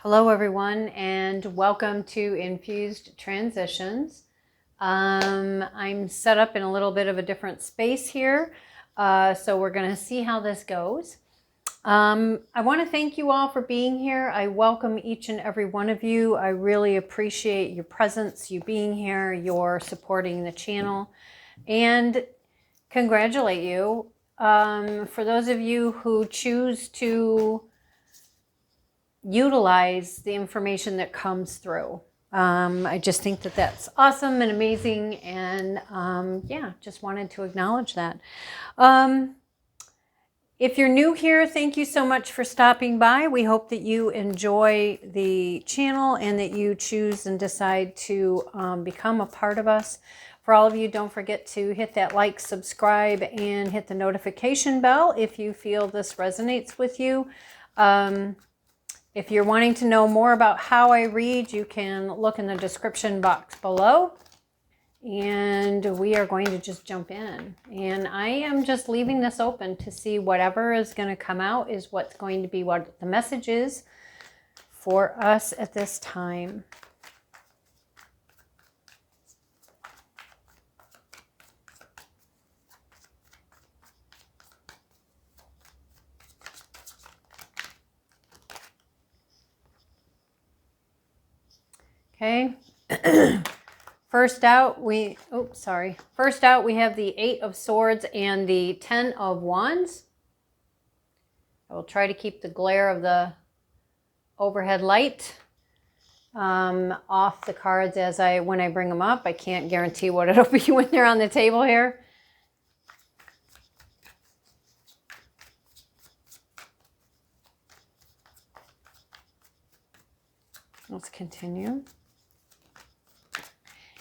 Hello everyone and welcome to Infused Transitions. I'm set up in a little bit of a different space here, so we're going to see how this goes. I want to thank you all for being here. I welcome each and every one of you. I really appreciate your presence, you being here, your supporting the channel, and congratulate you. For those of you who choose to utilize the information that comes through. I just think that that's awesome and amazing, and yeah, just wanted to acknowledge that. If you're new here, thank you so much for stopping by. We hope that you enjoy the channel and that you choose and decide to become a part of us. For all of you, don't forget to hit that like, subscribe, and hit the notification bell if you feel this resonates with you. If you're wanting to know more about how I read, you can look in the description box below. And we are going to just jump in. And I am just leaving this open to see whatever is going to come out is what's going to be what the message is for us at this time. Okay. First out, we have the 8 of Swords and the 10 of Wands. I will try to keep the glare of the overhead light off the cards when I bring them up. I can't guarantee what it'll be when they're on the table here. Let's continue.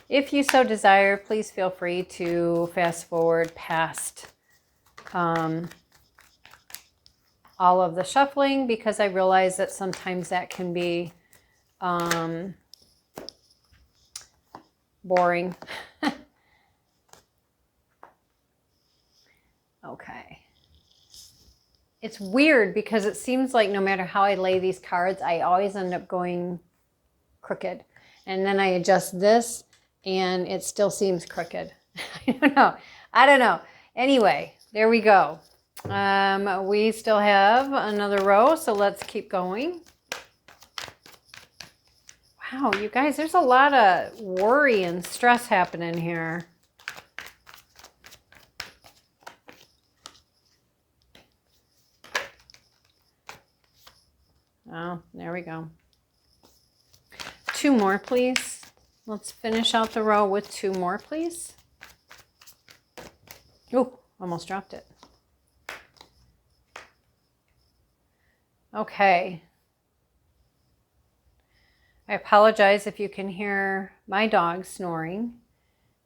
If you so desire, please feel free to fast forward past all of the shuffling, because I realize that sometimes that can be boring. Okay. It's weird because it seems like no matter how I lay these cards, I always end up going crooked. And then I adjust this and it still seems crooked. I don't know. Anyway, there we go. We still have another row, so let's keep going. Wow, you guys, there's a lot of worry and stress happening here. Oh, there we go. 2 more, please. Let's finish out the row with 2 more, please. Oh, almost dropped it. Okay. I apologize if you can hear my dog snoring.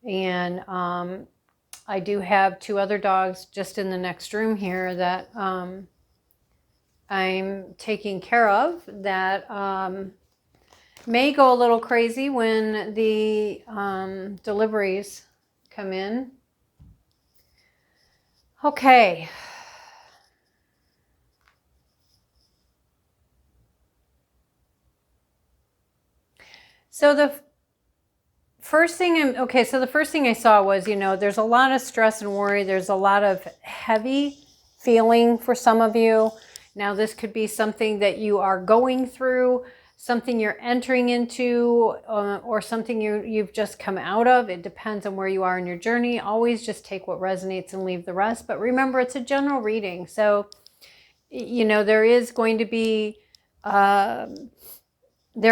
And I do have 2 other dogs just in the next room here that I'm taking care of that may go a little crazy when the deliveries come in. Okay. So the first thing I saw was, there's a lot of stress and worry. There's a lot of heavy feeling for some of you. Now, this could be something that you are going through, something you're entering into, or something you've just come out of. It depends on where you are in your journey. Always just take what resonates and leave the rest. But remember, it's a general reading. So, there is going to be, there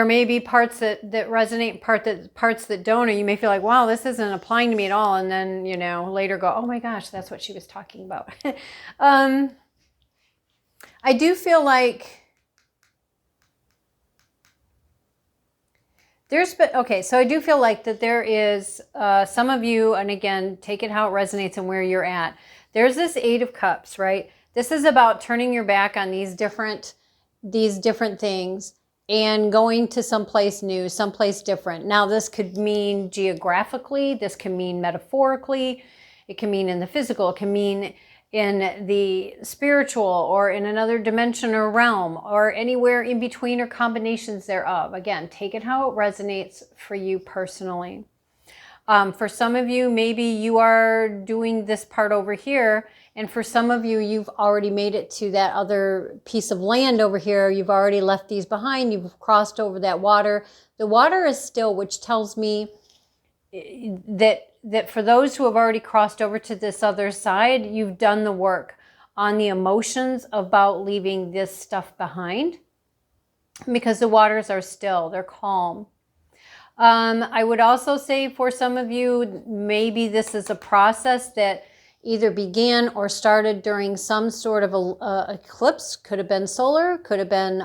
may be parts that resonate, parts that don't, or you may feel like, wow, this isn't applying to me at all. And then, later go, oh my gosh, that's what she was talking about. I do feel like I do feel like that there is some of you, and again, take it how it resonates and where you're at. There's this 8 of Cups, right? This is about turning your back on these different things and going to someplace new, someplace different. Now, this could mean geographically, this can mean metaphorically, it can mean in the physical, it can mean in the spiritual or in another dimension or realm or anywhere in between or combinations thereof. Again, take it how it resonates for you personally. For some of you, maybe you are doing this part over here, and for some of you, you've already made it to that other piece of land over here. You've already left these behind. You've crossed over that water. The water is still, which tells me that for those who have already crossed over to this other side, you've done the work on the emotions about leaving this stuff behind, because the waters are still, they're calm. I would also say for some of you, maybe this is a process that either began or started during some sort of a eclipse. Could have been solar, could have been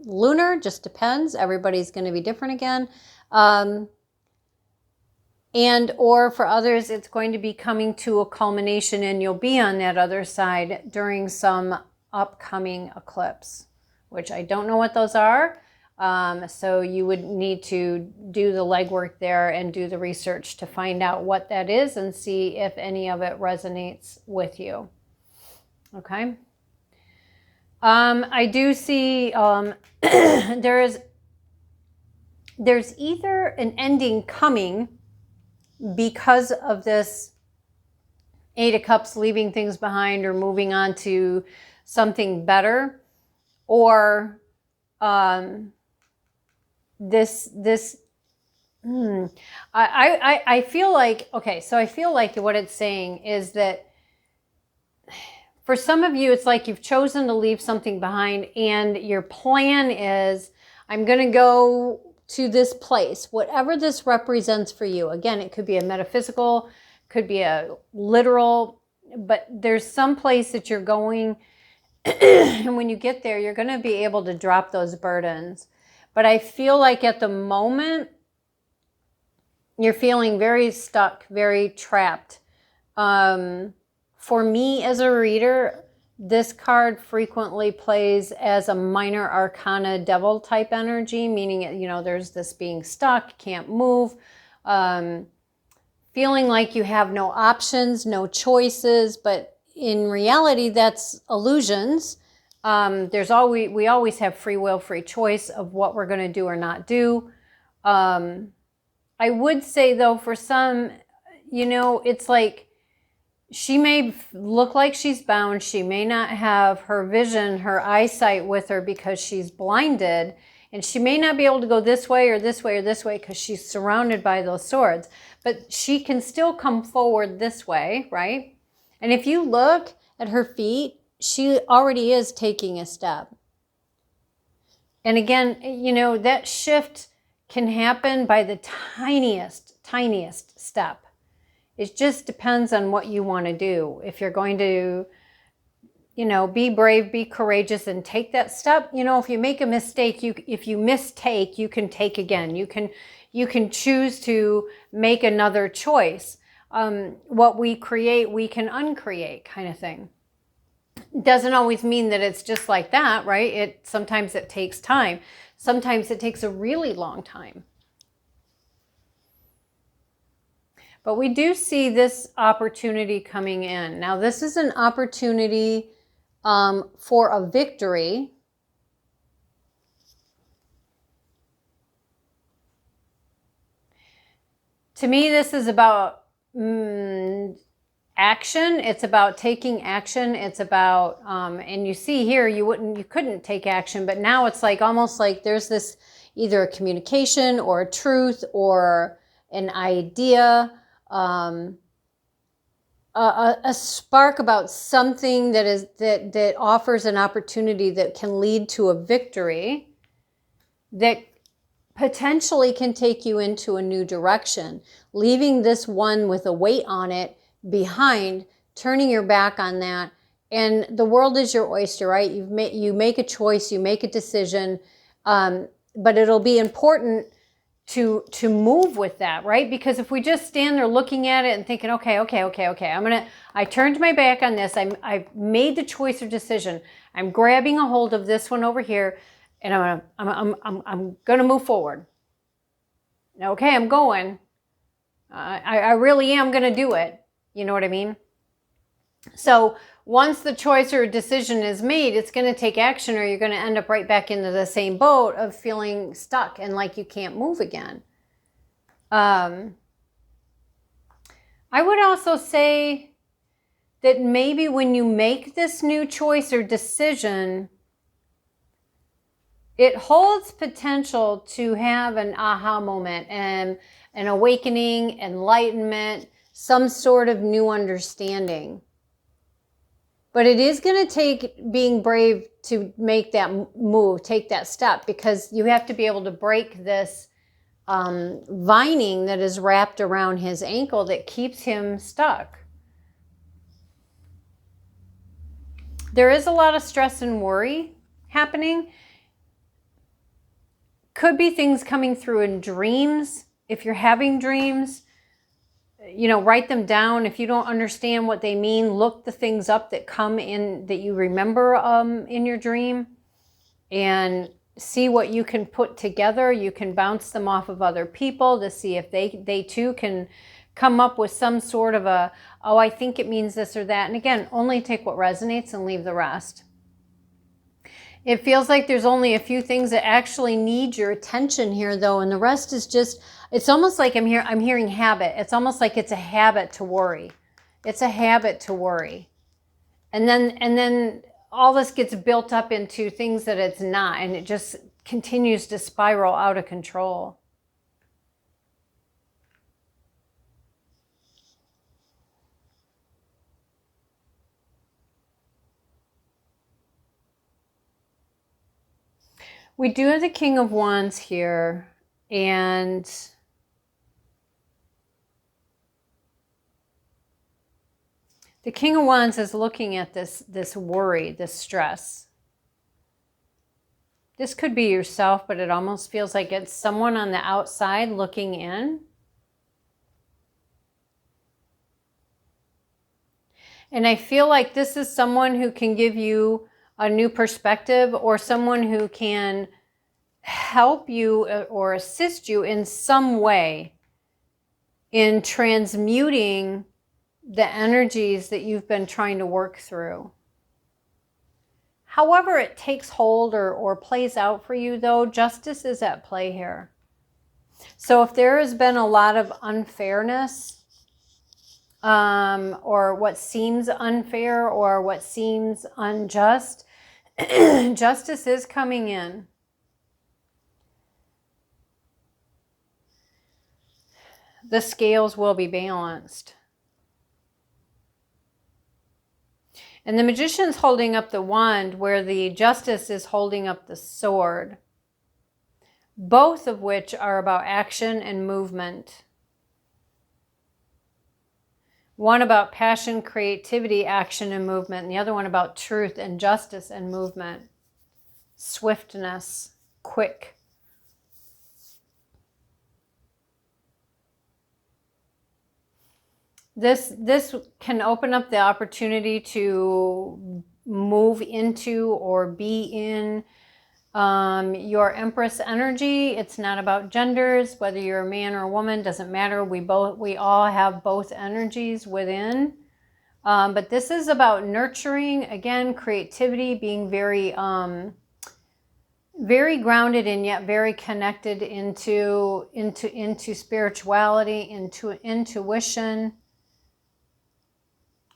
lunar, just depends. Everybody's going to be different again. And or for others, it's going to be coming to a culmination and you'll be on that other side during some upcoming eclipse, which I don't know what those are. So you would need to do the legwork there and do the research to find out what that is and see if any of it resonates with you. Okay. I do see there's either an ending coming because of this Eight of Cups, leaving things behind or moving on to something better, or I feel like, okay, so I feel like what it's saying is that for some of you, it's like you've chosen to leave something behind and your plan is, I'm going to go to this place, whatever this represents for you. Again, it could be a metaphysical, could be a literal, but there's some place that you're going and when you get there, you're going to be able to drop those burdens. But I feel like at the moment, you're feeling very stuck, very trapped. For me as a reader, this card frequently plays as a minor arcana devil type energy, meaning, you know, there's this being stuck, can't move, feeling like you have no options, no choices, but in reality, that's illusions. We always have free will, free choice of what we're going to do or not do. I would say though, for some, you know, it's like she may look like she's bound. She may not have her vision, her eyesight with her because she's blinded, and she may not be able to go this way or this way or this way because she's surrounded by those swords, but she can still come forward this way, right? And if you look at her feet, she already is taking a step. And again, you know, that shift can happen by the tiniest step. It just depends on what you want to do. If you're going to, you know, be brave, be courageous, and take that step. You know, if you make a mistake, if you mistake, you can take again. You can choose to make another choice. What we create, we can uncreate, kind of thing. Doesn't always mean that it's just like that, right? Sometimes it takes time. Sometimes it takes a really long time. But we do see this opportunity coming in. Now, this is an opportunity for a victory. To me, this is about action. It's about taking action. It's about, and you see here, you couldn't take action, but now it's like almost like there's this either a communication or a truth or an idea. A spark about something that offers an opportunity that can lead to a victory that potentially can take you into a new direction, leaving this one with a weight on it behind, turning your back on that. And the world is your oyster, right? You make a choice, you make a decision, but it'll be important to move with that, right? Because if we just stand there looking at it and thinking, okay, I turned my back on this. I've made the choice or decision. I'm grabbing a hold of this one over here, and I'm gonna move forward. Okay, I'm going. I really am gonna do it. You know what I mean? So once the choice or decision is made, it's going to take action, or you're going to end up right back into the same boat of feeling stuck and like you can't move again. I would also say that maybe when you make this new choice or decision, it holds potential to have an aha moment and an awakening, enlightenment, some sort of new understanding. But it is going to take being brave to make that move, take that step, because you have to be able to break this vining that is wrapped around his ankle that keeps him stuck. There is a lot of stress and worry happening. Could be things coming through in dreams. If you're having dreams, you know, write them down. If you don't understand what they mean, look the things up that come in that you remember in your dream, and see what you can put together. You can bounce them off of other people to see if they too can come up with some sort of a, oh, I think it means this or that. And again, only take what resonates and leave the rest. It feels like there's only a few things that actually need your attention here, though, and the rest is just, it's almost like I'm hearing habit. It's almost like it's a habit to worry. It's a habit to worry. And then all this gets built up into things that it's not, and it just continues to spiral out of control. We do have the King of Wands here, and the King of Wands is looking at this worry, this stress. This could be yourself, but it almost feels like it's someone on the outside looking in. And I feel like this is someone who can give you a new perspective, or someone who can help you or assist you in some way in transmuting the energies that you've been trying to work through. However it takes hold or plays out for you, though, justice is at play here. So if there has been a lot of unfairness, or what seems unfair or what seems unjust, justice is coming in. The scales will be balanced. And the Magician's holding up the wand, where the Justice is holding up the sword, both of which are about action and movement. One about passion, creativity, action, and movement. And the other one about truth and justice and movement. Swiftness, quick. This can open up the opportunity to move into or be in your Empress energy. It's not about genders, whether you're a man or a woman, doesn't matter. We all have both energies within. But this is about nurturing, again, creativity, being very very grounded and yet very connected into spirituality, into intuition.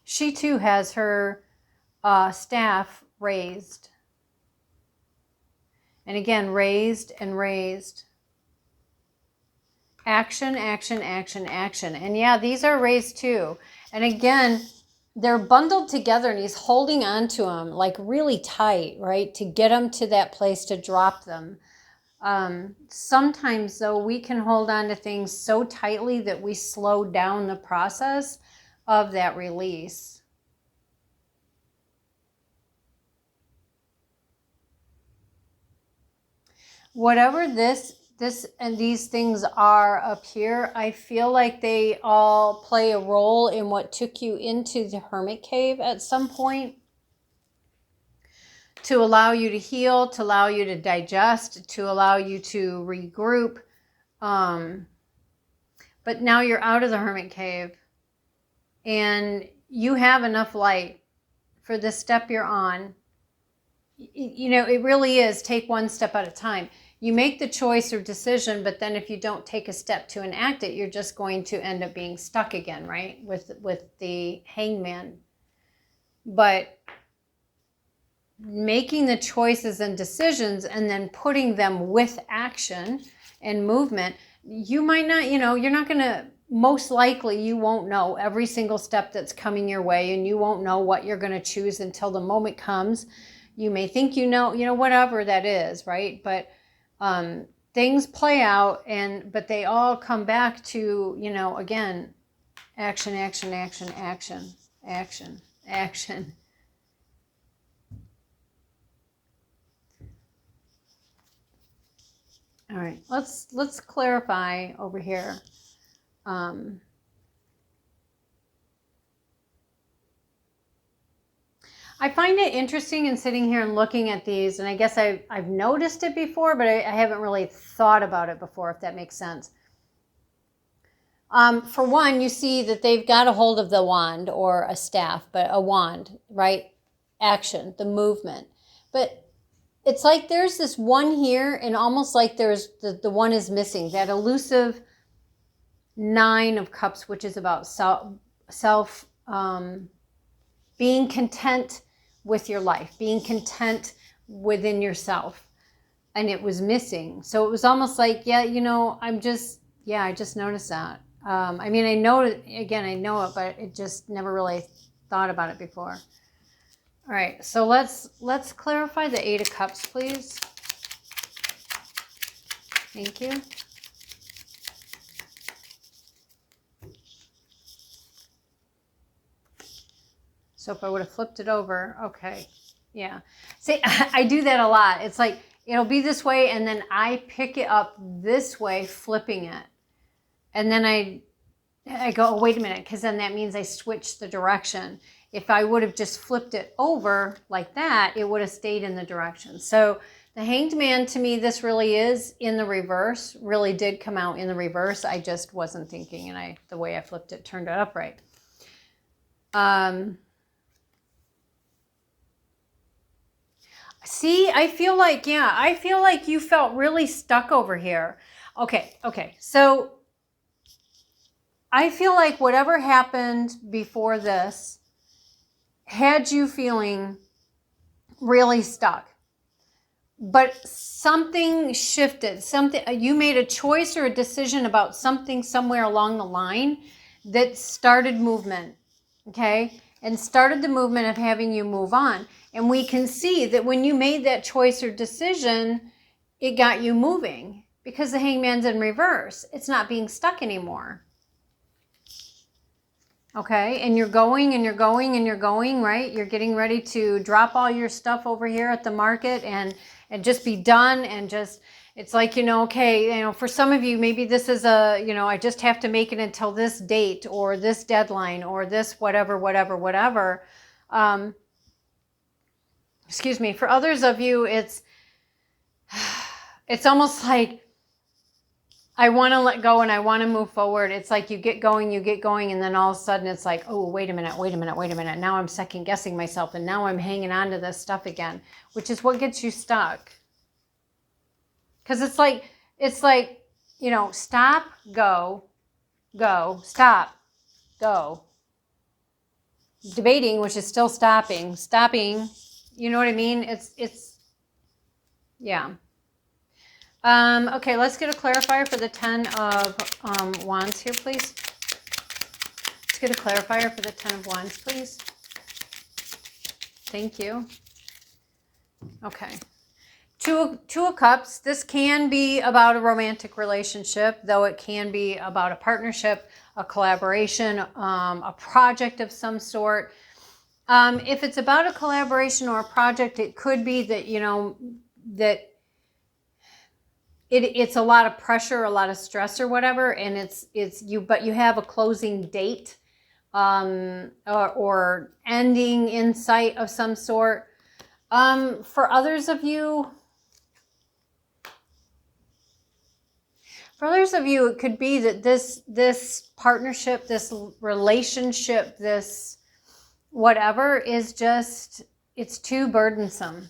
She too has her staff raised. And again, raised and raised. Action, action, action, action. And yeah, these are raised too. And again, they're bundled together, and he's holding on to them like really tight, right? To get them to that place to drop them. Sometimes, though, we can hold on to things so tightly that we slow down the process of that release. Whatever this and these things are up here, I feel like they all play a role in what took you into the hermit cave at some point, to allow you to heal, to allow you to digest, to allow you to regroup. But now you're out of the hermit cave, and you have enough light for the step you're on, you know, it really is take one step at a time. You make the choice or decision, but then if you don't take a step to enact it, you're just going to end up being stuck again, right? With the hangman. But making the choices and decisions and then putting them with action and movement, you might not, you know, you're not going to, most likely you won't know every single step that's coming your way, and you won't know what you're going to choose until the moment comes. You may think you know, whatever that is, right? But things play out, but they all come back to, you know, again, action, action, action, action, action, action. All right, let's clarify over here. I find it interesting in sitting here and looking at these, and I guess I've noticed it before, but I haven't really thought about it before, if that makes sense. For one, you see that they've got a hold of the wand or a staff, but a wand, right? Action, the movement. But it's like there's this one here, and almost like there's the one is missing, that elusive 9 of Cups, which is about self being content with your life, being content within yourself. And it was missing. So it was almost like, yeah, you know, I just noticed that. I mean, I know it, but it just never really thought about it before. All right, so let's clarify the 8 of Cups, please. Thank you. So if I would have flipped it over, okay, yeah. See, I do that a lot. It's like, it'll be this way, and then I pick it up this way, flipping it. And then I go, oh, wait a minute, because then that means I switched the direction. If I would have just flipped it over like that, it would have stayed in the direction. So the Hanged Man, to me, this really is in the reverse, really did come out in the reverse. I just wasn't thinking, and the way I flipped it turned it upright. See, I feel like you felt really stuck over here. Okay. So I feel like whatever happened before this had you feeling really stuck. But something shifted. You made a choice or a decision about something somewhere along the line that started movement, okay? And started the movement of having you move on. And we can see that when you made that choice or decision, it got you moving, because the Hangman's in reverse. It's not being stuck anymore. Okay, and you're going and you're going and you're going, right? You're getting ready to drop all your stuff over here at the market and just be done, and just, it's like, you know, okay, you know, for some of you, maybe this is a, you know, I just have to make it until this date or this deadline or this whatever. Excuse me. For others of you, it's almost like, I want to let go and I want to move forward. It's like you get going, and then all of a sudden it's like, oh, wait a minute. Now I'm second guessing myself, and now I'm hanging on to this stuff again, which is what gets you stuck. Because it's like, you know, stop, go, stop, go. Debating, which is still stopping, you know what I mean? It's, yeah. Okay, let's get a clarifier for the 10 of Wands here, please. Let's get a clarifier for the 10 of Wands, please. Thank you. Okay. Two of Cups. This can be about a romantic relationship, though it can be about a partnership, a collaboration, a project of some sort. If it's about a collaboration or a project, it could be that, you know, that it's a lot of pressure, a lot of stress or whatever, and but you have a closing date or ending in sight of some sort. For others of you, it could be that this partnership, this relationship, this whatever is just, it's too burdensome.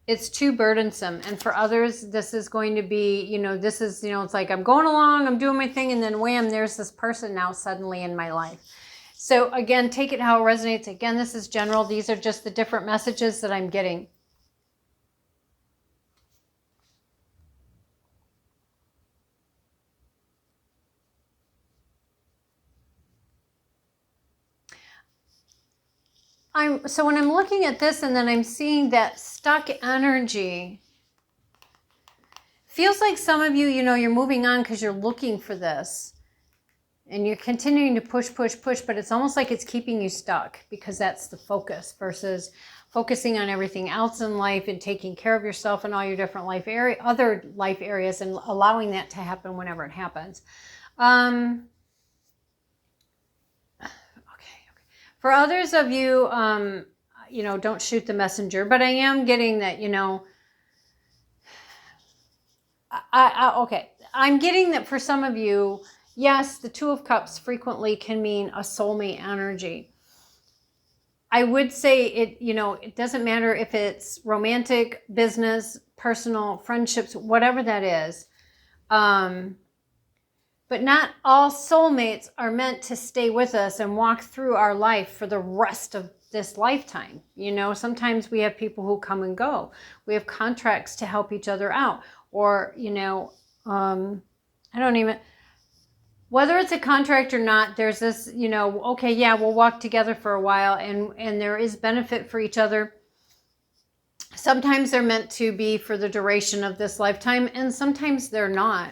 It's too burdensome. And for others, this is going to be, you know, this is, you know, it's like I'm going along, I'm doing my thing, and then wham, there's this person now suddenly in my life. So again, take it how it resonates. Again, this is general. These are just the different messages that I'm getting. So when I'm looking at this and then I'm seeing that stuck energy, feels like some of you, you know, you're moving on because you're looking for this and you're continuing to push, but it's almost like it's keeping you stuck because that's the focus versus focusing on everything else in life and taking care of yourself and all your different other life areas and allowing that to happen whenever it happens. For others of you, you know, don't shoot the messenger, but I am getting that, you know, okay, I'm getting that for some of you, yes, the Two of Cups frequently can mean a soulmate energy. I would say it, you know, it doesn't matter if it's romantic, business, personal, friendships, whatever that is. But not all soulmates are meant to stay with us and walk through our life for the rest of this lifetime. You know, sometimes we have people who come and go. We have contracts to help each other out. Or, you know, whether it's a contract or not, there's this, you know, okay, yeah, we'll walk together for a while and there is benefit for each other. Sometimes they're meant to be for the duration of this lifetime and sometimes they're not.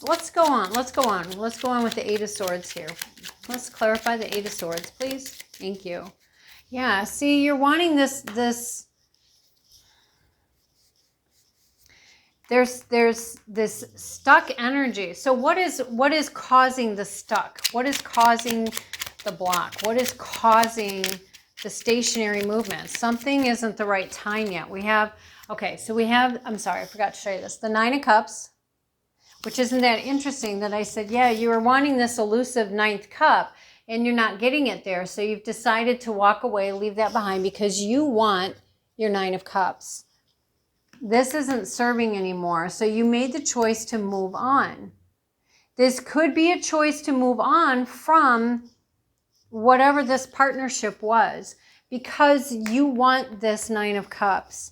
Let's go on. Let's go on with the Eight of Swords here. Let's clarify the Eight of Swords, please. Thank you. Yeah, see, you're wanting this there's this stuck energy. So what is causing the stuck? What is causing the block? What is causing the stationary movement? Something isn't the right time yet. I'm sorry, I forgot to show you this. The Nine of Cups. Which isn't that interesting that I said, yeah, you were wanting this elusive ninth cup and you're not getting it there. So you've decided to walk away, leave that behind because you want your Nine of Cups. This isn't serving anymore. So you made the choice to move on. This could be a choice to move on from whatever this partnership was because you want this Nine of Cups.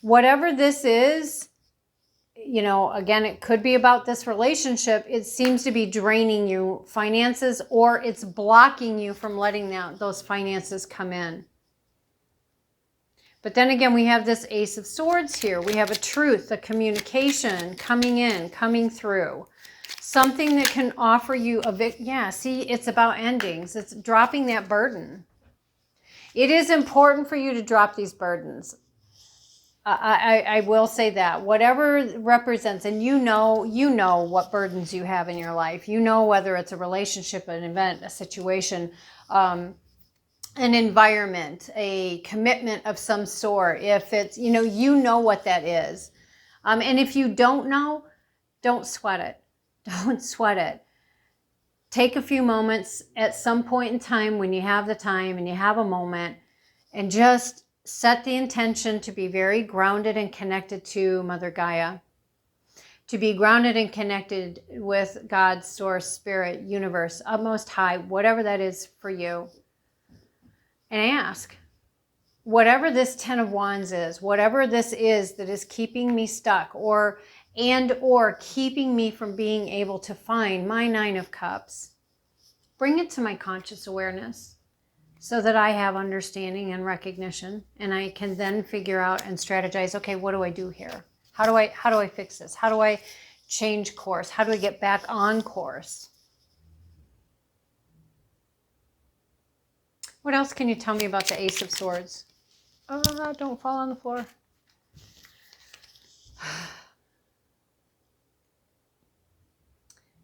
Whatever this is, you know, again, it could be about this relationship. It seems to be draining you finances or it's blocking you from letting those finances come in. But then again, we have this Ace of Swords here. We have a truth, a communication coming in, coming through. Something that can offer you yeah, see, it's about endings. It's dropping that burden. It is important for you to drop these burdens. I will say that whatever represents, and you know what burdens you have in your life. You know whether it's a relationship, an event, a situation, an environment, a commitment of some sort. If it's, you know what that is. And if you don't know, don't sweat it. Don't sweat it. Take a few moments at some point in time when you have the time and you have a moment and just set the intention to be very grounded and connected to Mother Gaia, to be grounded and connected with God, Source, Spirit, Universe, Utmost High, whatever that is for you. And ask, whatever this Ten of Wands is, whatever this is that is keeping me stuck or keeping me from being able to find my Nine of Cups, bring it to my conscious awareness. So that I have understanding and recognition and I can then figure out and strategize, okay, what do I do here? How do I fix this? How do I change course? How do I get back on course? What else can you tell me about the Ace of Swords? Oh, don't fall on the floor.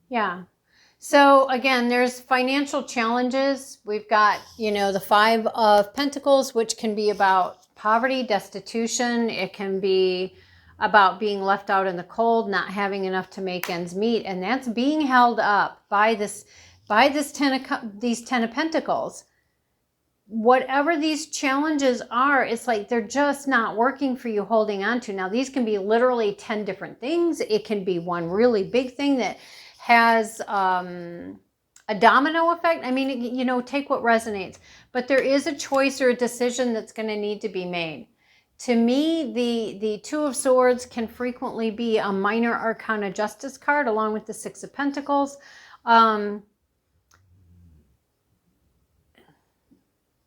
Yeah. So again, there's financial challenges. We've got, the Five of Pentacles, which can be about poverty, destitution. It can be about being left out in the cold, not having enough to make ends meet, and that's being held up by these 10 of Pentacles. Whatever these challenges are, it's like they're just not working for you holding on to. Now, these can be literally 10 different things. It can be one really big thing that has a domino effect. I mean, you know, take what resonates. But there is a choice or a decision that's going to need to be made. To me, the Two of Swords can frequently be a minor arcana justice card along with the Six of Pentacles.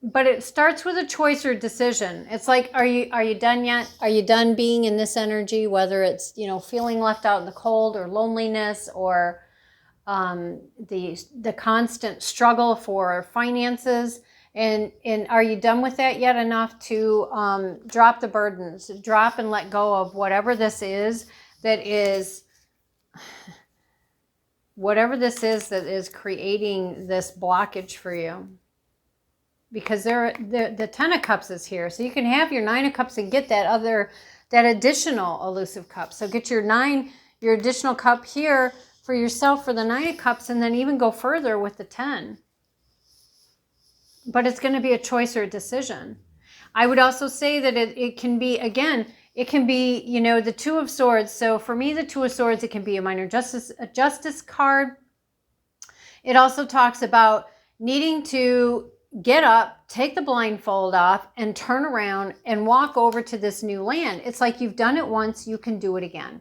But it starts with a choice or decision. It's like, are you done yet? Are you done being in this energy? Whether it's, you know, feeling left out in the cold or loneliness or the constant struggle for finances. And are you done with that yet enough to drop the burdens, drop and let go of whatever this is that is creating this blockage for you? Because the 10 of Cups is here. So you can have your 9 of Cups and get that additional elusive cup. So get your additional cup here for yourself for the 9 of Cups, and then even go further with the 10. But it's going to be a choice or a decision. I would also say that it can be, again, it can be, you know, the Two of Swords. So for me, the Two of Swords, it can be a justice card. It also talks about needing to get up, take the blindfold off, and turn around and walk over to this new land. It's like you've done it once, you can do it again.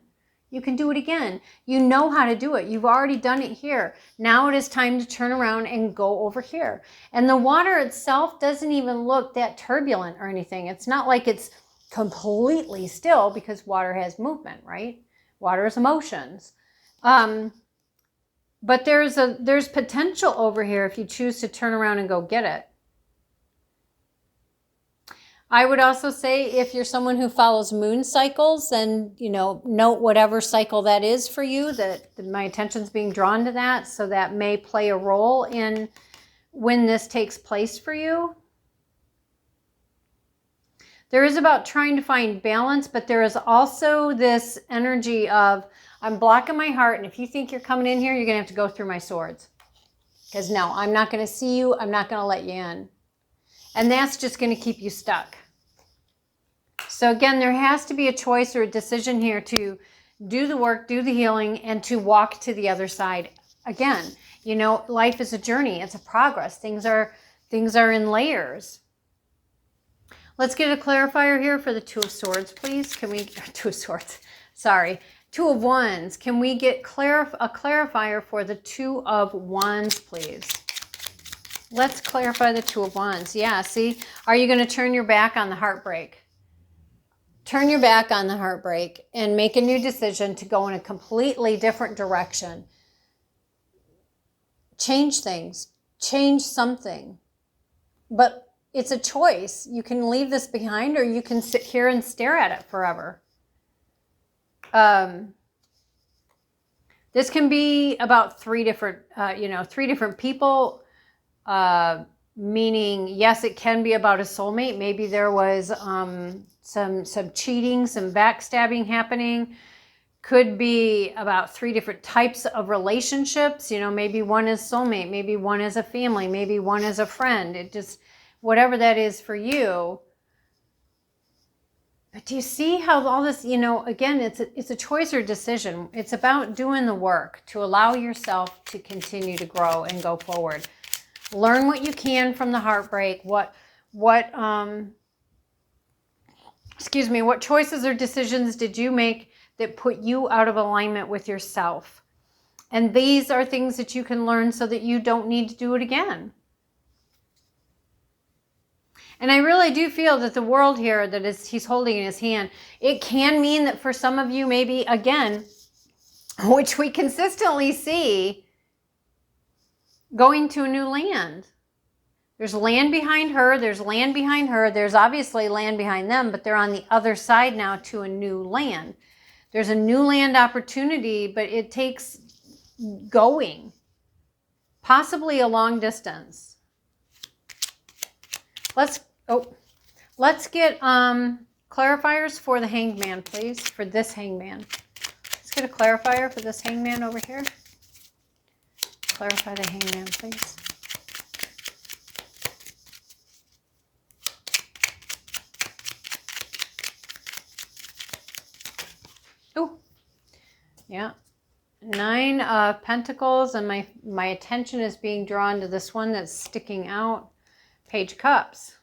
You can do it again. You know how to do it. You've already done it here. Now it is time to turn around and go over here. And the water itself doesn't even look that turbulent or anything. It's not like it's completely still, because water has movement, right? Water is emotions. But there's potential over here if you choose to turn around and go get it. I would also say if you're someone who follows moon cycles, then, you know, note whatever cycle that is for you, that my attention's being drawn to that. So that may play a role in when this takes place for you. There is about trying to find balance, but there is also this energy of, I'm blocking my heart, and if you think you're coming in here, you're going to have to go through my swords. Because no, I'm not going to see you. I'm not going to let you in. And that's just going to keep you stuck. So again, there has to be a choice or a decision here to do the work, do the healing, and to walk to the other side. Again, you know, life is a journey. It's a progress. Things are in layers. Let's get a clarifier here for the Two of Swords, please. Can we, Two of Swords, sorry. Two of Wands. Can we get a clarifier for the Two of Wands, please? Let's clarify the Two of Wands. Yeah, see, are you going to turn your back on the heartbreak? Turn your back on the heartbreak and make a new decision to go in a completely different direction. Change things. Change something. But it's a choice. You can leave this behind, or you can sit here and stare at it forever. This can be about three different people. Meaning, yes, it can be about a soulmate. Maybe there was some cheating, some backstabbing happening. Could be about 3 different types of relationships. You know, maybe one is soulmate, maybe one is a family, maybe one is a friend. It just, whatever that is for you. But do you see how all this, you know, again, it's a choice or decision. It's about doing the work to allow yourself to continue to grow and go forward. Learn what you can from the heartbreak. What choices or decisions did you make that put you out of alignment with yourself? And these are things that you can learn so that you don't need to do it again. And I really do feel that the world here that he's holding in his hand, it can mean that for some of you, maybe, again, which we consistently see, going to a new land. There's land behind her. There's land behind her. There's obviously land behind them, but they're on the other side now to a new land. There's a new land opportunity, but it takes going, possibly a long distance. Let's get Clarifiers for the Hanged Man, please, for this Hanged Man. Let's get a clarifier for this Hanged Man over here. Clarify the Hanged Man, please. Oh, yeah. 9 of Pentacles, and my attention is being drawn to this one that's sticking out. Page of Cups.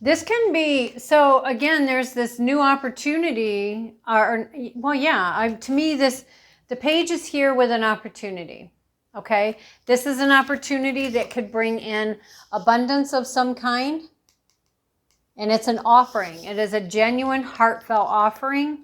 This can be, so again, there's this new opportunity, well, yeah, to me, the page is here with an opportunity, okay? This is an opportunity that could bring in abundance of some kind, and it's an offering. It is a genuine, heartfelt offering,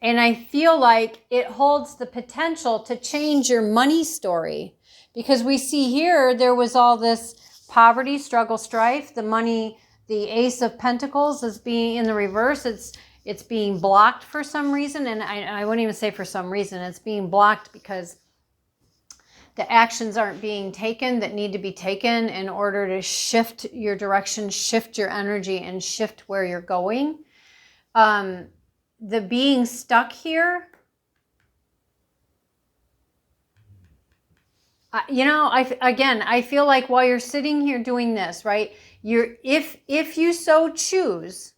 and I feel like it holds the potential to change your money story, because we see here, there was all this poverty, struggle, strife. The money, the Ace of Pentacles is being in the reverse. It's being blocked for some reason. And I wouldn't even say for some reason. It's being blocked because the actions aren't being taken that need to be taken in order to shift your direction, shift your energy, and shift where you're going. The being stuck here, you know, I feel like while you're sitting here doing this, right, if you so choose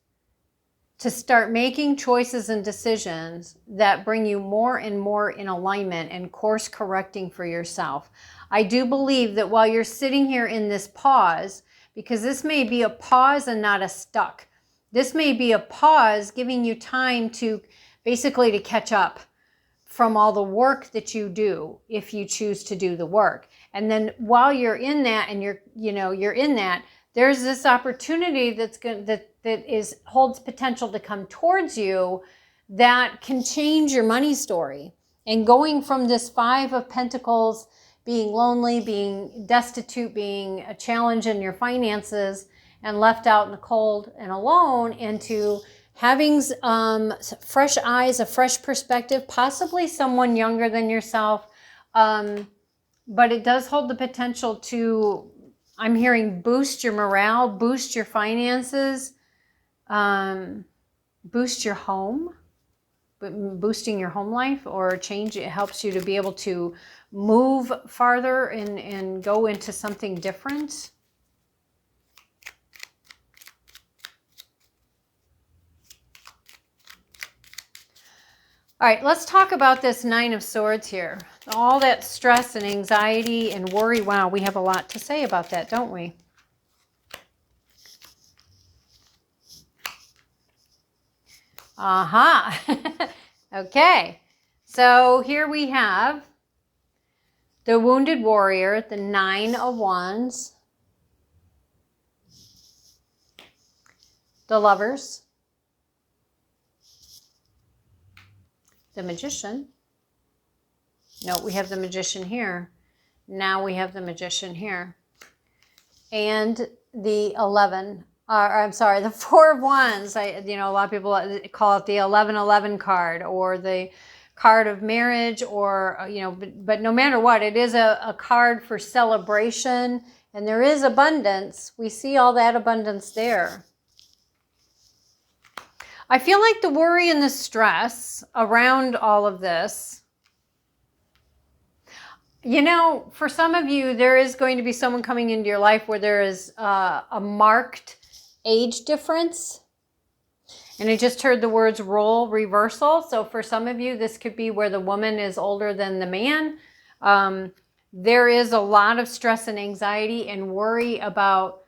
to start making choices and decisions that bring you more and more in alignment and course correcting for yourself, I do believe that while you're sitting here in this pause, because this may be a pause and not a stuck, this may be a pause giving you time to basically to catch up from all the work that you do, if you choose to do the work. And then while you're in that, and you're in that, there's this opportunity that holds potential to come towards you that can change your money story. And going from this 5 of Pentacles, being lonely, being destitute, being a challenge in your finances, and left out in the cold and alone, into having fresh eyes, a fresh perspective, possibly someone younger than yourself. But it does hold the potential to, I'm hearing, boost your morale, boost your finances, boost your home, boosting your home life or change. It helps you to be able to move farther and go into something different. All right, let's talk about this 9 of Swords here. All that stress and anxiety and worry. Wow, we have a lot to say about that, don't we? Aha. Okay, so here we have the Wounded Warrior, the 9 of Wands, the Lovers, the Magician. No, we have the Magician here. Now we have the Magician here. And the 11, I'm sorry, the 4 of Wands. A lot of people call it the 1111 card, or the card of marriage, or, but no matter what, it is a card for celebration, and there is abundance. We see all that abundance there. I feel like the worry and the stress around all of this, for some of you, there is going to be someone coming into your life where there is a marked age difference. And I just heard the words role reversal. So for some of you, this could be where the woman is older than the man. There is a lot of stress and anxiety and worry about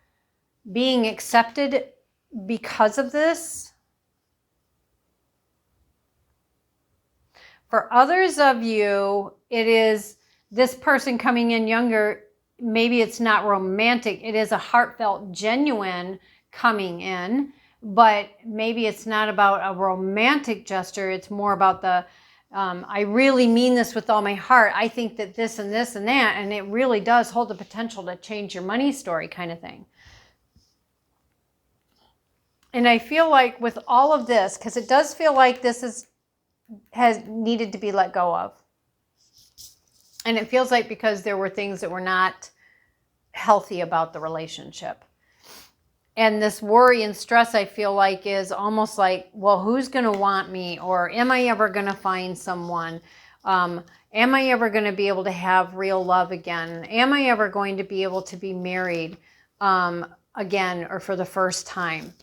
being accepted because of this. For others of you, it is this person coming in younger. Maybe it's not romantic. It is a heartfelt, genuine coming in, but maybe it's not about a romantic gesture. It's more about the, I really mean this with all my heart. I think that this and this and that, and it really does hold the potential to change your money story kind of thing. And I feel like with all of this, because it does feel like this has needed to be let go of. And it feels like because there were things that were not healthy about the relationship. And this worry and stress, I feel like, is almost like, well, who's going to want me? Or am I ever going to find someone? Am I ever going to be able to have real love again? Am I ever going to be able to be married again or for the first time?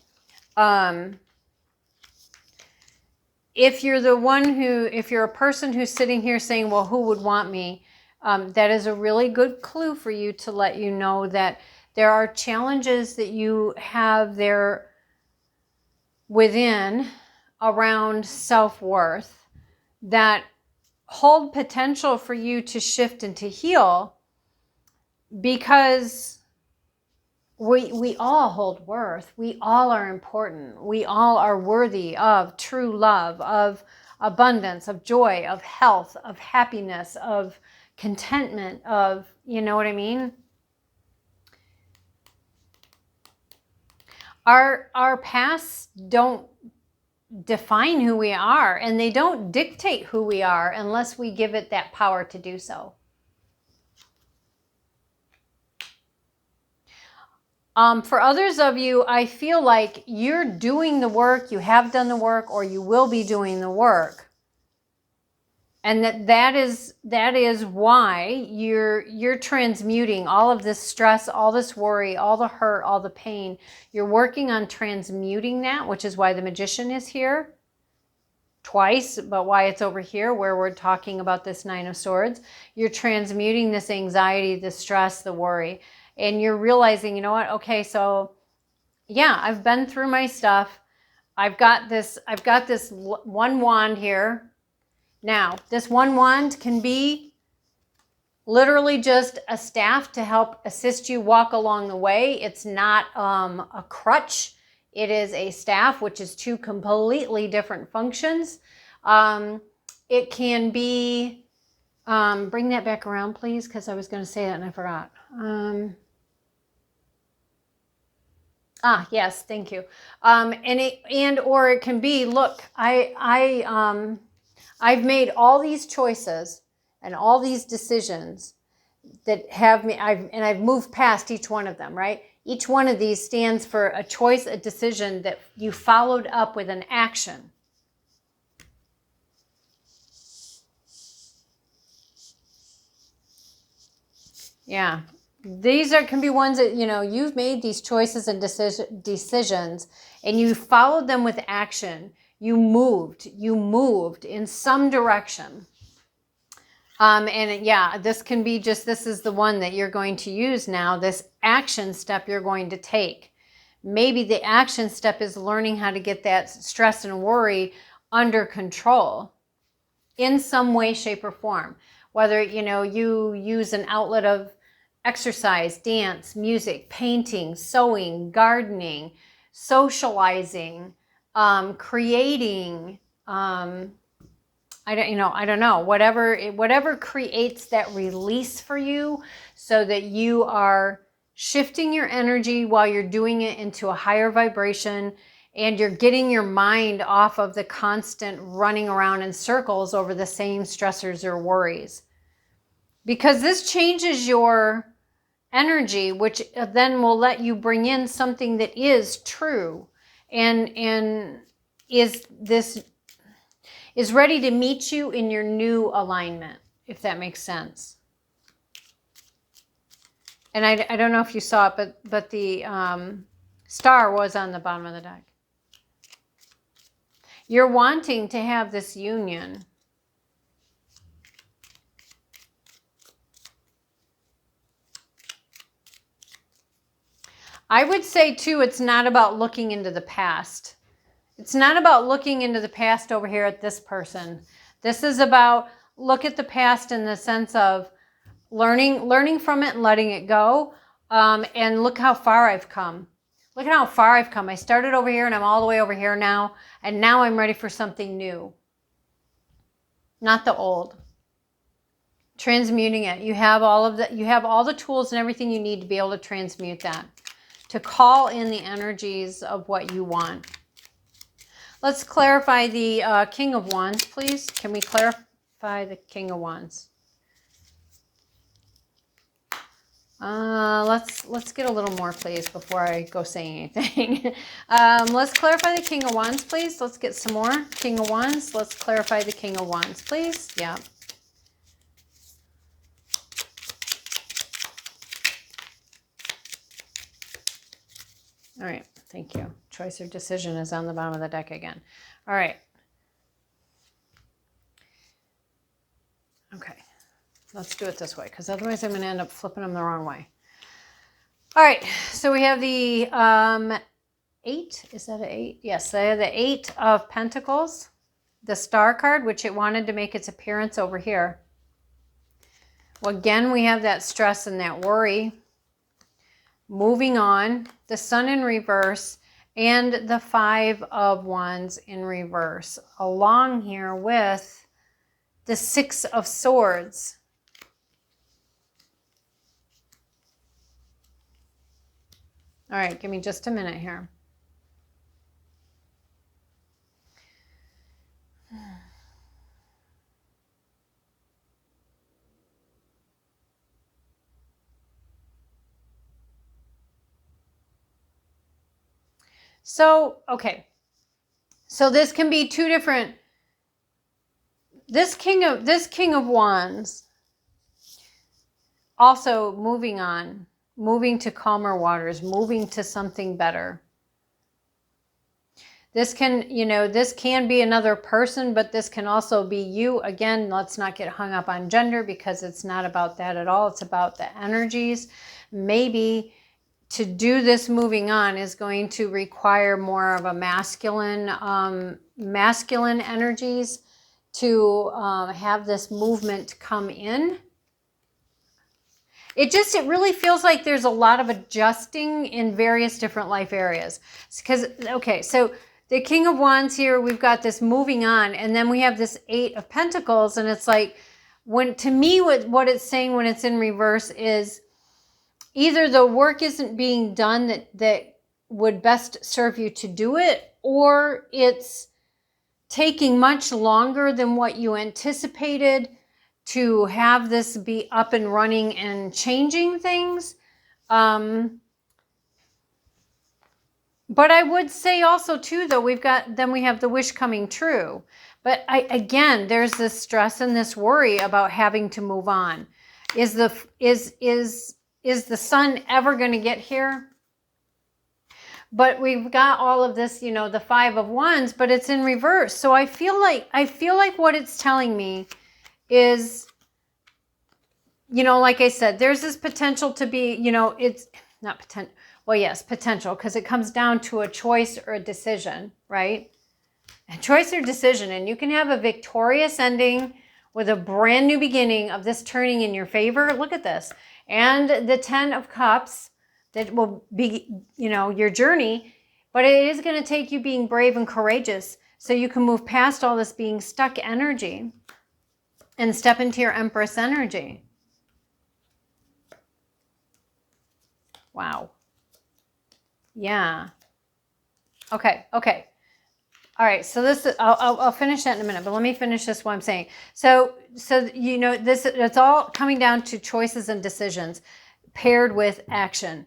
If you're if you're a person who's sitting here saying, well, who would want me? That is a really good clue for you to let you know that there are challenges that you have there within around self-worth that hold potential for you to shift and to heal, because we all hold worth. We all are important. We all are worthy of true love, of abundance, of joy, of health, of happiness, of contentment, of, you know what I mean? Our pasts don't define who we are, and they don't dictate who we are unless we give it that power to do so. For others of you, I feel like you're doing the work, you have done the work, or you will be doing the work. And that is why you're transmuting all of this stress, all this worry, all the hurt, all the pain. You're working on transmuting that, which is why the Magician is here twice, but why it's over here where we're talking about this Nine of Swords. You're transmuting this anxiety, the stress, the worry, and you're realizing, you know what? Okay, so yeah, I've been through my stuff. I've got this one wand here. Now, this one wand can be literally just a staff to help assist you walk along the way. It's not a crutch. It is a staff, which is two completely different functions. It can be, bring that back around, please, because I was going to say that and I forgot. Yes, thank you. Or it can be, look, I've made all these choices and all these decisions that have me, I've moved past each one of them, right? Each one of these stands for a choice, a decision that you followed up with an action. Yeah. These can be ones that, you've made these choices and decisions, and you followed them with action. You moved in some direction. This can be this is the one that you're going to use now, this action step you're going to take. Maybe the action step is learning how to get that stress and worry under control in some way, shape, or form. Whether, you use an outlet of exercise, dance, music, painting, sewing, gardening, socializing, creating, I don't know, whatever creates that release for you so that you are shifting your energy while you're doing it into a higher vibration, and you're getting your mind off of the constant running around in circles over the same stressors or worries. Because this changes your energy, which then will let you bring in something that is true and is ready to meet you in your new alignment, if that makes sense. And I don't know if you saw it, but the star was on the bottom of the deck. You're wanting to have this union. I would say, too, it's not about looking into the past. It's not about looking into the past over here at this person. This is about look at the past in the sense of learning from it and letting it go. And look how far I've come. Look at how far I've come. I started over here and I'm all the way over here now. And now I'm ready for something new. Not the old. Transmuting it. You have all the tools and everything you need to be able to transmute that. To call in the energies of what you want. Let's clarify the King of Wands, please. Can we clarify the King of Wands? Let's get a little more, please, before I go saying anything. Let's clarify the King of Wands, please. Let's get some more. King of Wands. Let's clarify the King of Wands, please. Yeah. All right. Thank you. Choice or decision is on the bottom of the deck again. All right. Okay. Let's do it this way, because otherwise I'm going to end up flipping them the wrong way. All right. So we have the 8. Is that an 8? Yes. I have the 8 of Pentacles. The Star card, which it wanted to make its appearance over here. Well, again, we have that stress and that worry. Moving on, the Sun in reverse and the 5 of Wands in reverse, along here with the 6 of Swords. All right, give me just a minute here. So, okay. So this can be two different. This King of Wands also moving on, moving to calmer waters, moving to something better. This can, this can be another person, but this can also be you. Again, let's not get hung up on gender, because it's not about that at all. It's about the energies. Maybe to do this moving on is going to require more of a masculine energies to have this movement come in. It really feels like there's a lot of adjusting in various different life areas. Because, okay, so the King of Wands here, we've got this moving on, and then we have this 8 of Pentacles, and it's like, to me, what it's saying when it's in reverse is either the work isn't being done that would best serve you to do it, or it's taking much longer than what you anticipated to have this be up and running and changing things. But I would say also too, though, we have the wish coming true. But again, there's this stress and this worry about having to move on. Is the Sun ever going to get here? But we've got all of this, the 5 of Wands, but it's in reverse. So I feel like what it's telling me is, like I said, there's this potential to be, it's not potential. Well, yes, potential, because it comes down to a choice or a decision, right? A choice or decision, and you can have a victorious ending with a brand new beginning of this turning in your favor. Look at this. And the 10 of Cups, that will be, your journey, but it is going to take you being brave and courageous so you can move past all this being stuck energy and step into your Empress energy. Wow. Yeah. Okay. All right. So this is, I'll finish that in a minute, but let me finish this what I'm saying. So this, it's all coming down to choices and decisions paired with action.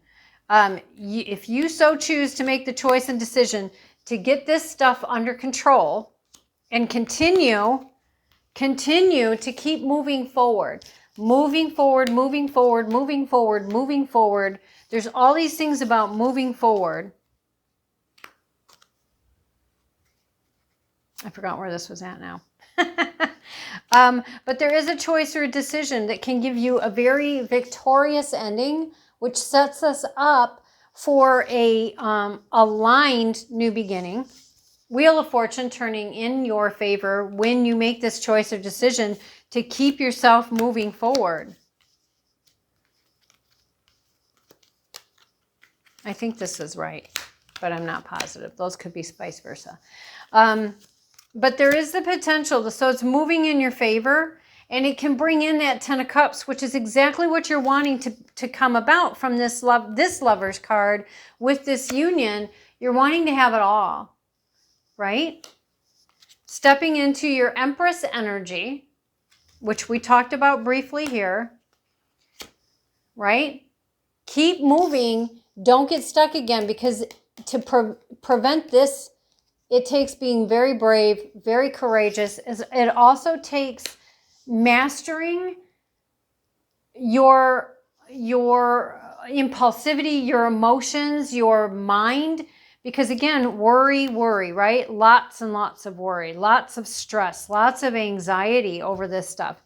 If you so choose to make the choice and decision to get this stuff under control and continue to keep moving forward. There's all these things about moving forward. I forgot where this was at now. But there is a choice or a decision that can give you a very victorious ending, which sets us up for a aligned new beginning. Wheel of Fortune turning in your favor when you make this choice or decision to keep yourself moving forward. I think this is right, but I'm not positive. Those could be vice versa. But there is the potential, so it's moving in your favor, and it can bring in that 10 of Cups, which is exactly what you're wanting to come about from this Lover's card with this union. You're wanting to have it all, right? Stepping into your Empress energy, which we talked about briefly here, right? Keep moving. Don't get stuck again, because to prevent this, it takes being very brave, very courageous. It also takes mastering your impulsivity, your emotions, your mind. Because again, worry, right? Lots and lots of worry, lots of stress, lots of anxiety over this stuff.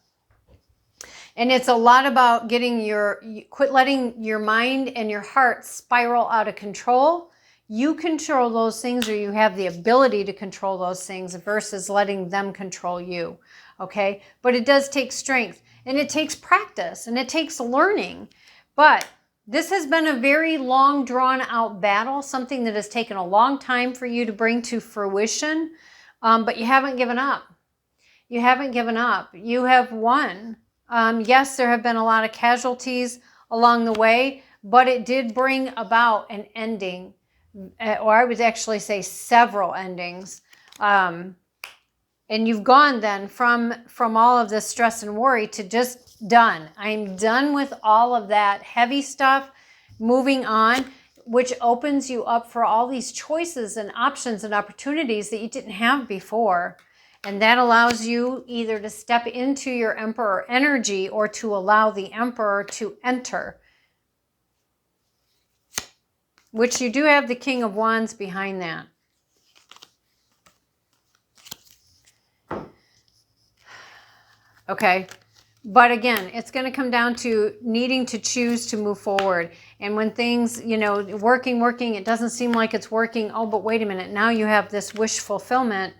And it's a lot about quit letting your mind and your heart spiral out of control. You control those things, or you have the ability to control those things, versus letting them control you. Okay? But it does take strength, and it takes practice, and it takes learning. But this has been a very long, drawn out battle, something that has taken a long time for you to bring to fruition. But you haven't given up. You haven't given up. You have won. Yes, there have been a lot of casualties along the way, but it did bring about an ending, or I would actually say several endings. And you've gone then from all of this stress and worry to just done. I'm done with all of that heavy stuff, moving on, which opens you up for all these choices and options and opportunities that you didn't have before. And that allows you either to step into your Emperor energy, or to allow the Emperor to enter. Which you do have the King of Wands behind that. Okay. But again, it's going to come down to needing to choose to move forward. And when things, working, it doesn't seem like it's working. Oh, but wait a minute. Now you have this wish fulfillment,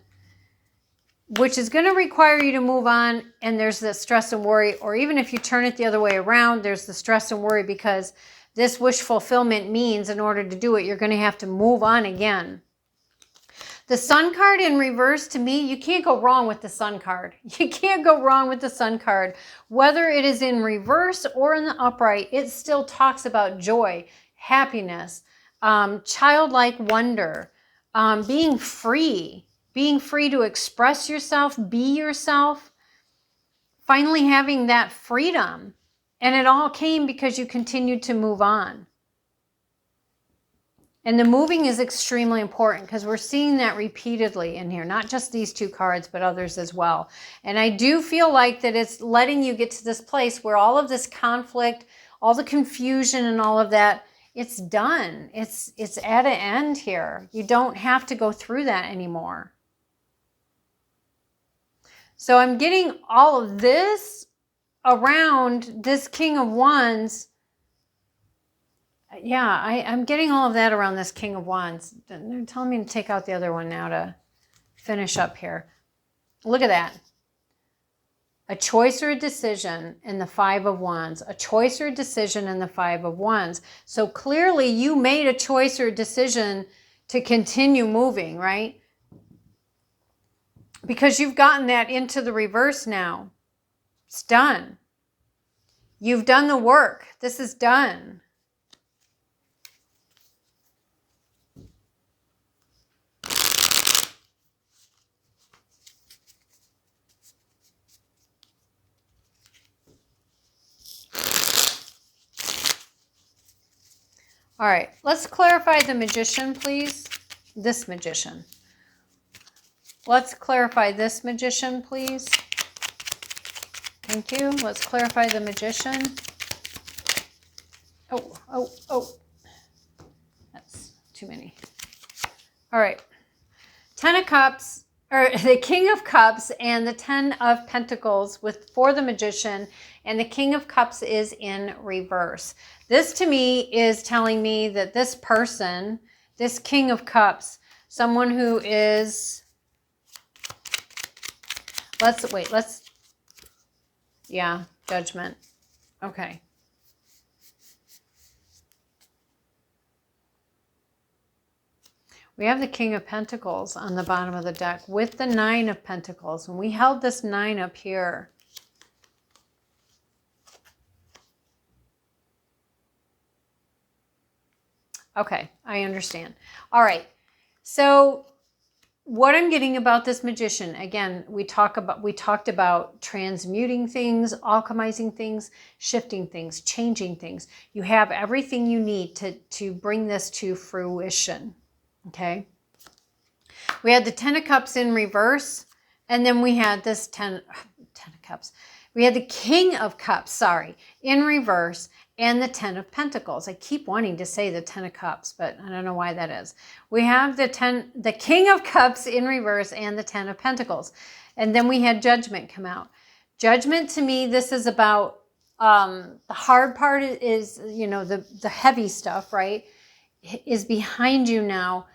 which is going to require you to move on, and there's the stress and worry. Or even if you turn it the other way around, there's the stress and worry, because this wish fulfillment means in order to do it, you're going to have to move on again. The Sun card in reverse, to me, you can't go wrong with the Sun card. You can't go wrong with the Sun card. Whether it is in reverse or in the upright, it still talks about joy, happiness, childlike wonder, being free. Being free to express yourself, be yourself, finally having that freedom. And it all came because you continued to move on. And the moving is extremely important, because we're seeing that repeatedly in here, not just these two cards, but others as well. And I do feel like that it's letting you get to this place where all of this conflict, all the confusion and all of that, it's done. It's at an end here. You don't have to go through that anymore. So I'm getting all of this around this King of Wands. Yeah, I'm getting all of that around this King of Wands. They're telling me to take out the other one now to finish up here. Look at that. A choice or a decision in the Five of Wands. A choice or a decision in the Five of Wands. So clearly you made a choice or a decision to continue moving, right? Because you've gotten that into the reverse now. It's done. You've done the work. This is done. All right, let's clarify the Magician, please. This Magician. Let's clarify this Magician, please. Thank you. Let's clarify the Magician. Oh. That's too many. All right. 10 of Cups, or the King of Cups and the 10 of Pentacles for the Magician, and the King of Cups is in reverse. This to me is telling me that this person, this King of Cups, someone who is, yeah, Judgment. Okay. We have the King of Pentacles on the bottom of the deck with the 9 of Pentacles. And we held this 9 up here. Okay, I understand. All right. So what I'm getting about this Magician, again, we talked about transmuting things, alchemizing things, shifting things, changing things. You have everything you need to bring this to fruition. Okay. We had the 10 of Cups in reverse, and then we had this 10 of Cups. We had the King of Cups, sorry, in reverse, and the 10 of Pentacles. I keep wanting to say the 10 of Cups, but I don't know why that is. We have the King of Cups in reverse and the 10 of Pentacles. And then we had Judgment come out. Judgment, to me, this is about the hard part is, you know, the heavy stuff, right, is behind you now.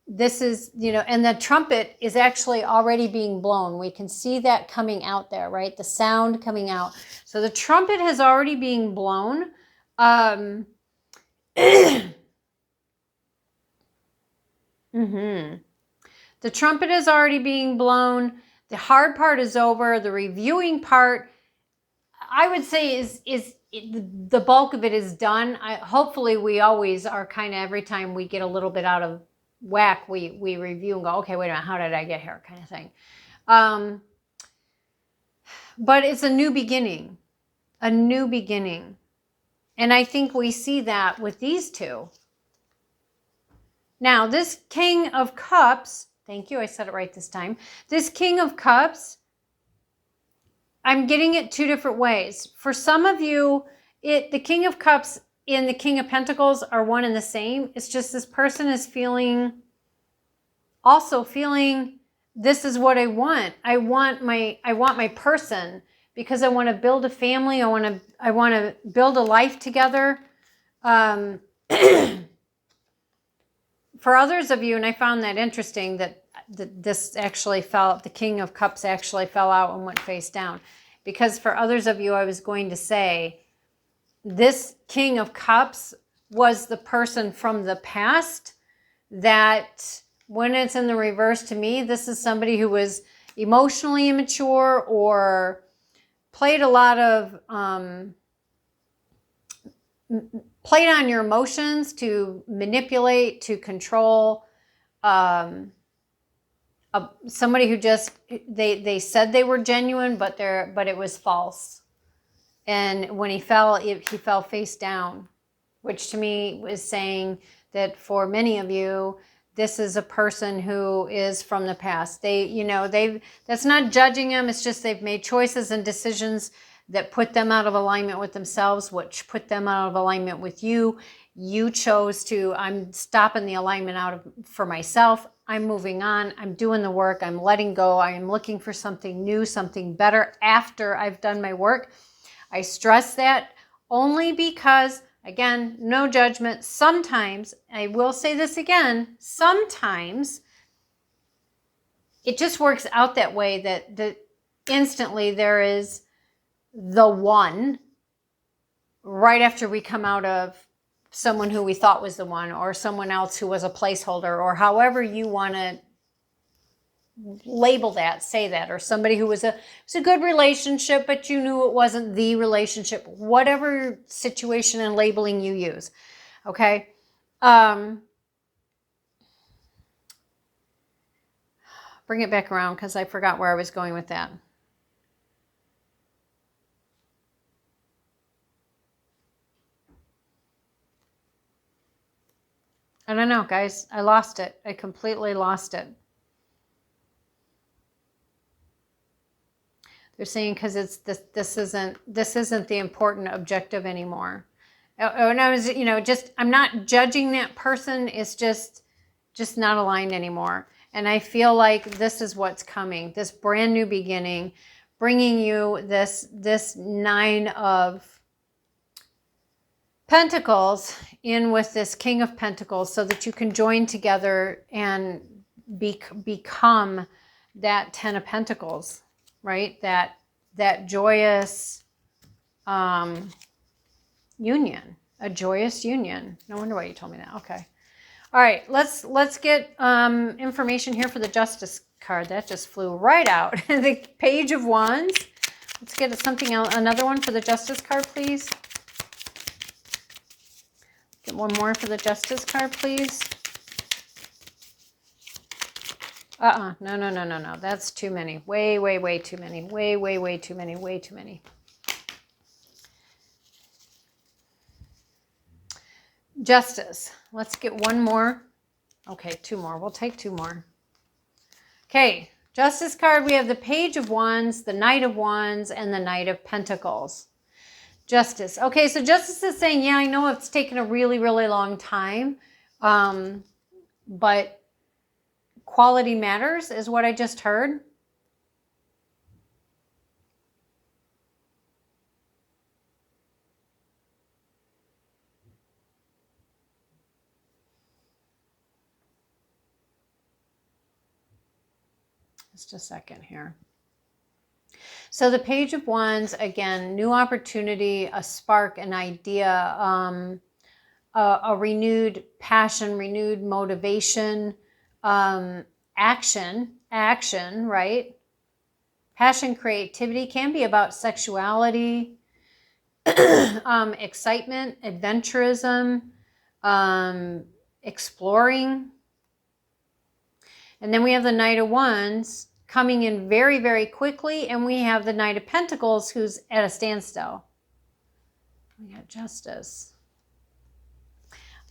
This is, you know, and the trumpet is actually already being blown. We can see that coming out there, right? The sound coming out. So the trumpet has already been blown. The trumpet is already being blown. The hard part is over. The reviewing part, I would say, the bulk of it is done. Hopefully we always are kind of, every time we get a little bit out of whack, we review and go, okay, wait a minute, how did I get here, kind of thing. But it's a new beginning. A new beginning. And I think we see that with these two. Now, this King of Cups, thank you, I said it right this time. This King of Cups, I'm getting it two different ways. For some of you, the King of Cups and the King of Pentacles are one and the same. It's just this person is also feeling, this is what I want. I want my person, because I want to build a family. I want to build a life together. For others of you, and I found that interesting that this actually the King of Cups actually fell out and went face down. Because for others of you, I was going to say, this King of Cups was the person from the past that, when it's in the reverse, to me, this is somebody who was emotionally immature or played a lot of, played on your emotions to manipulate, to control. Somebody who just, they said they were genuine, but it was false. And when he fell face down, which to me was saying that for many of you, this is a person who is from the past. That's not judging them. It's just they've made choices and decisions that put them out of alignment with themselves, which put them out of alignment with you. You chose to, I'm stopping the alignment for myself. I'm moving on. I'm doing the work. I'm letting go. I am looking for something new, something better after I've done my work. I stress that only because, again, no judgment. Sometimes, I will say this again, sometimes it just works out that way that instantly there is the one right after we come out of someone who we thought was the one, or someone else who was a placeholder, or however you want to label that, say that, or somebody who was a good relationship, but you knew it wasn't the relationship, whatever situation and labeling you use. Okay. Bring it back around, because I forgot where I was going with that. I don't know, guys. I lost it. I completely lost it. They're saying because it's this isn't the important objective anymore. And I was, I'm not judging that person. It's just not aligned anymore. And I feel like this is what's coming. This brand new beginning, bringing you this 9 of Pentacles in with this King of Pentacles, so that you can join together and become that 10 of Pentacles. Right? That joyous union, a joyous union. No wonder why you told me that. Okay. All right. Let's get information here for the Justice card. That just flew right out. The Page of Wands. Let's get something else. Another one for the Justice card, please. Get one more for the Justice card, please. No, no, no, no, no. That's too many. Way, way, way too many. Way, way, way too many. Way too many. Justice. Let's get one more. Okay, two more. We'll take two more. Okay, Justice card. We have the Page of Wands, the Knight of Wands, and the Knight of Pentacles. Justice. Okay, so Justice is saying, yeah, I know it's taken a really, really long time, but quality matters is what I just heard. Just a second here. So the Page of Wands, again, new opportunity, a spark, an idea, a renewed passion, renewed motivation, action, right? Passion, creativity can be about sexuality, excitement, adventurism, exploring. And then we have the Knight of Wands coming in very, very quickly. And we have the Knight of Pentacles who's at a standstill. We got Justice.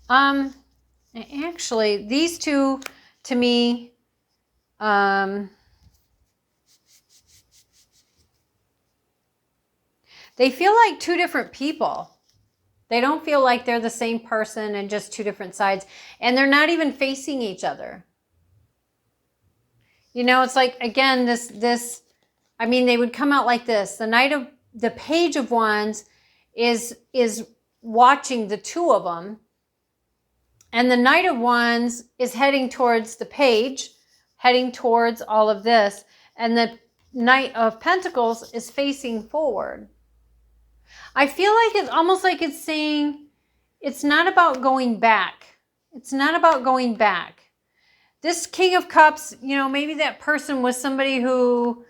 Actually, these two, to me, they feel like two different people. They don't feel like they're the same person and just two different sides. And they're not even facing each other. You know, it's like, again, I mean, they would come out like this. The Page of Wands is watching the two of them. And the Knight of Wands is heading towards the Page, heading towards all of this. And the Knight of Pentacles is facing forward. I feel like it's almost like it's saying, it's not about going back. It's not about going back. This King of Cups, you know, maybe that person was somebody who,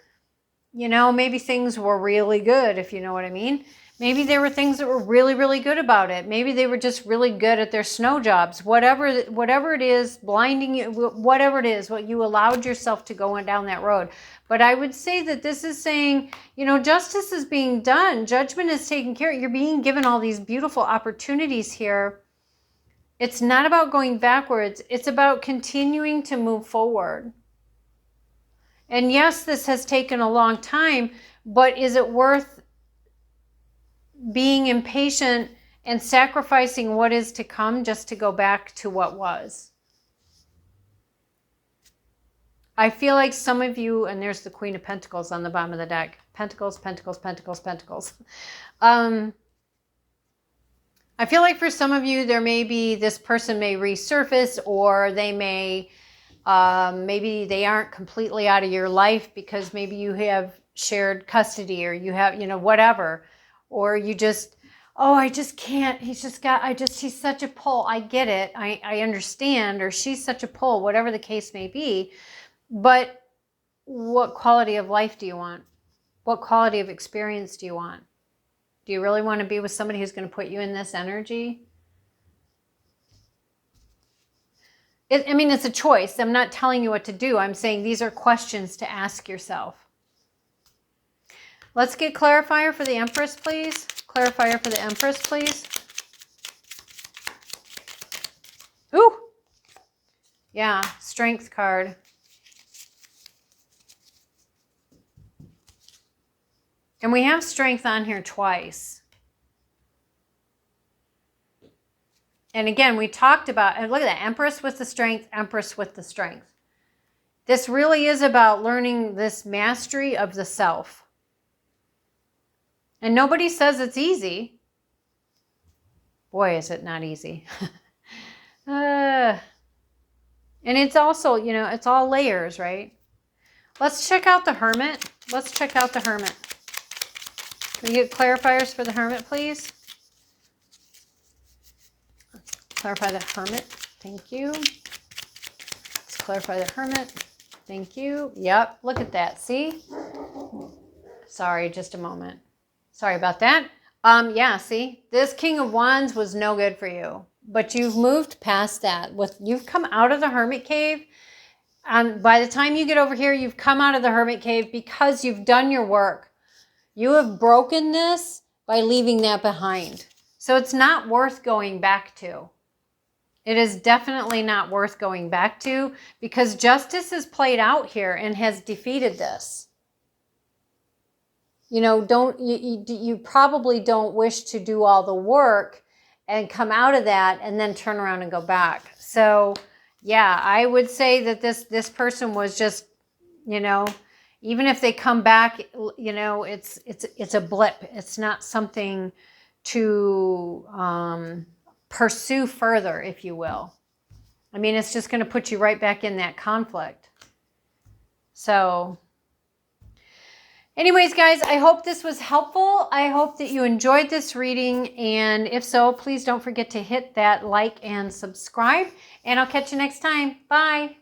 you know, maybe things were really good, if you know what I mean. Maybe there were things that were really, really good about it. Maybe they were just really good at their snow jobs. Whatever it is, blinding you, whatever it is, what you allowed yourself to go down that road. But I would say that this is saying, you know, justice is being done. Judgment is taken care of. You're being given all these beautiful opportunities here. It's not about going backwards. It's about continuing to move forward. And yes, this has taken a long time, but is it worth being impatient and sacrificing what is to come just to go back to what was? I feel like some of you, and there's the Queen of Pentacles on the bottom of the deck. Pentacles, Pentacles, Pentacles, Pentacles. I feel like for some of you, there may be, this person may resurface, or they may, maybe they aren't completely out of your life because maybe you have shared custody, or you have, you know, whatever. Or you just, oh, I just can't, he's such a pull. I get it. I understand. Or she's such a pull, whatever the case may be. But what quality of life do you want? What quality of experience do you want? Do you really want to be with somebody who's going to put you in this energy? I mean, it's a choice. I'm not telling you what to do. I'm saying these are questions to ask yourself. Let's get clarifier for the Empress, please. Clarifier for the Empress, please. Ooh. Yeah, Strength card. And we have Strength on here twice. And again, we talked about, and look at that, Empress with the Strength, Empress with the Strength. This really is about learning this mastery of the self. And nobody says it's easy. Boy, is it not easy. And it's also, you know, it's all layers, right? Let's check out the Hermit. Let's check out the Hermit. Can we get clarifiers for the Hermit, please? Let's clarify the Hermit. Thank you. Let's clarify the Hermit. Thank you. Yep, look at that. See? Sorry, just a moment. Sorry about that. Yeah, see? This King of Wands was no good for you. But you've moved past that. You've come out of the Hermit cave. By the time you get over here, you've come out of the hermit cave because you've done your work. You have broken this by leaving that behind. So it's not worth going back to. It is definitely not worth going back to because justice is played out here and has defeated this. You know, you probably don't wish to do all the work and come out of that and then turn around and go back. So yeah, I would say that this person was just, you know, even if they come back, you know, it's a blip. It's not something to pursue further, if you will. I mean, it's just going to put you right back in that conflict. So anyways, guys, I hope this was helpful. I hope that you enjoyed this reading. And if so, please don't forget to hit that like and subscribe. And I'll catch you next time. Bye.